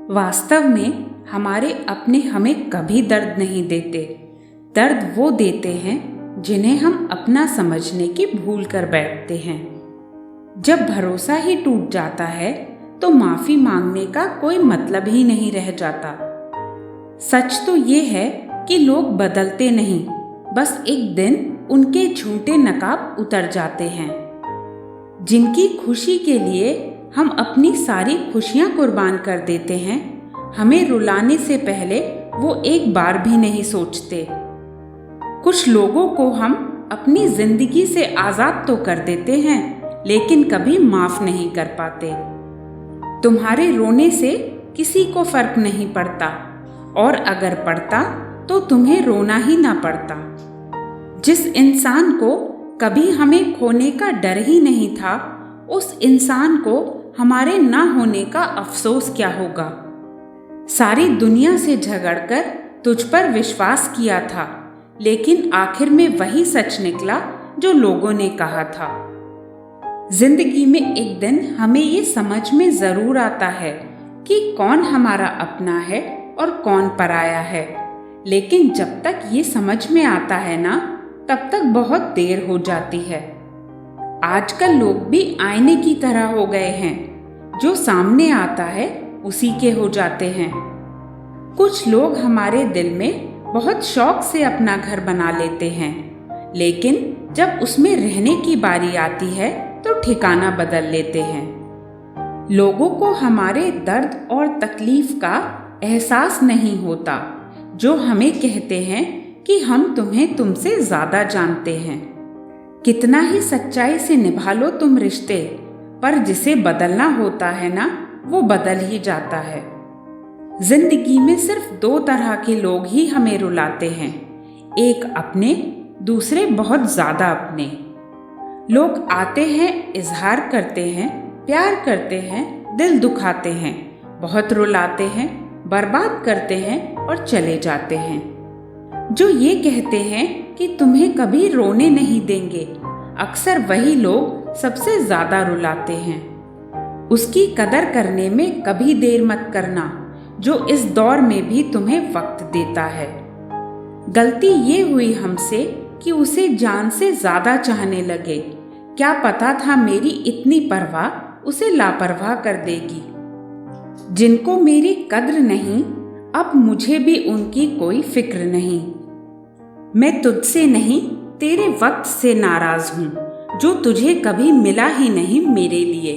वास्तव में हमारे अपने हमें कभी दर्द नहीं देते। दर्द वो देते हैं जिन्हें हम अपना समझने की भूल कर बैठते हैं। जब भरोसा ही टूट जाता है तो माफी मांगने का कोई मतलब ही नहीं रह जाता। सच तो ये है कि लोग बदलते नहीं, बस एक दिन उनके झूठे नकाब उतर जाते हैं। जिनकी खुशी के लिए हम अपनी सारी खुशियां कुर्बान कर देते हैं, हमें रुलाने से पहले वो एक बार भी नहीं सोचते। कुछ लोगों को हम अपनी जिंदगी से आजाद तो कर देते हैं, लेकिन कभी माफ नहीं कर पाते। तुम्हारे रोने से किसी को फर्क नहीं पड़ता, और अगर पड़ता तो तुम्हें रोना ही ना पड़ता। जिस इंसान को कभी हमें खोने का डर ही नहीं था, उस इंसान को हमारे ना होने का अफसोस क्या होगा। सारी दुनिया से झगड़कर तुझ पर विश्वास किया था, लेकिन आखिर में वही सच निकला जो लोगों ने कहा था। जिंदगी में एक दिन हमें ये समझ में जरूर आता है कि कौन हमारा अपना है और कौन पराया है, लेकिन जब तक ये समझ में आता है ना, तब तक बहुत देर हो जाती है। आजकल लोग भी आईने की तरह हो गए हैं, जो सामने आता है उसी के हो जाते हैं। कुछ लोग हमारे दिल में बहुत शौक से अपना घर बना लेते हैं, लेकिन जब उसमें रहने की बारी आती है तो ठिकाना बदल लेते हैं। लोगों को हमारे दर्द और तकलीफ का एहसास नहीं होता, जो हमें कहते हैं कि हम तुम्हें तुमसे ज्यादा जानते हैं। कितना ही सच्चाई से निभा लो तुम रिश्ते, पर जिसे बदलना होता है ना, वो बदल ही जाता है। जिंदगी में सिर्फ दो तरह के लोग ही हमें रुलाते हैं, एक अपने, दूसरे बहुत ज्यादा अपने। लोग आते हैं, इजहार करते हैं, प्यार करते हैं, दिल दुखाते हैं, बहुत रुलाते हैं, बर्बाद करते हैं और चले जाते हैं। जो ये कहते हैं कि तुम्हें कभी रोने नहीं देंगे, अक्सर वही लोग सबसे ज्यादा रुलाते हैं। उसकी कदर करने में कभी देर मत करना, जो इस दौर में भी तुम्हें वक्त देता है। गलती ये हुई हमसे कि उसे जान से ज्यादा चाहने लगे। क्या पता था मेरी इतनी परवाह उसे लापरवाह कर देगी। जिनको मेरी कद्र नहीं, अब मुझे भी उनकी कोई फिक्र नहीं। मैं तुझसे नहीं, तेरे वक्त से नाराज हूँ, जो तुझे कभी मिला ही नहीं मेरे लिए।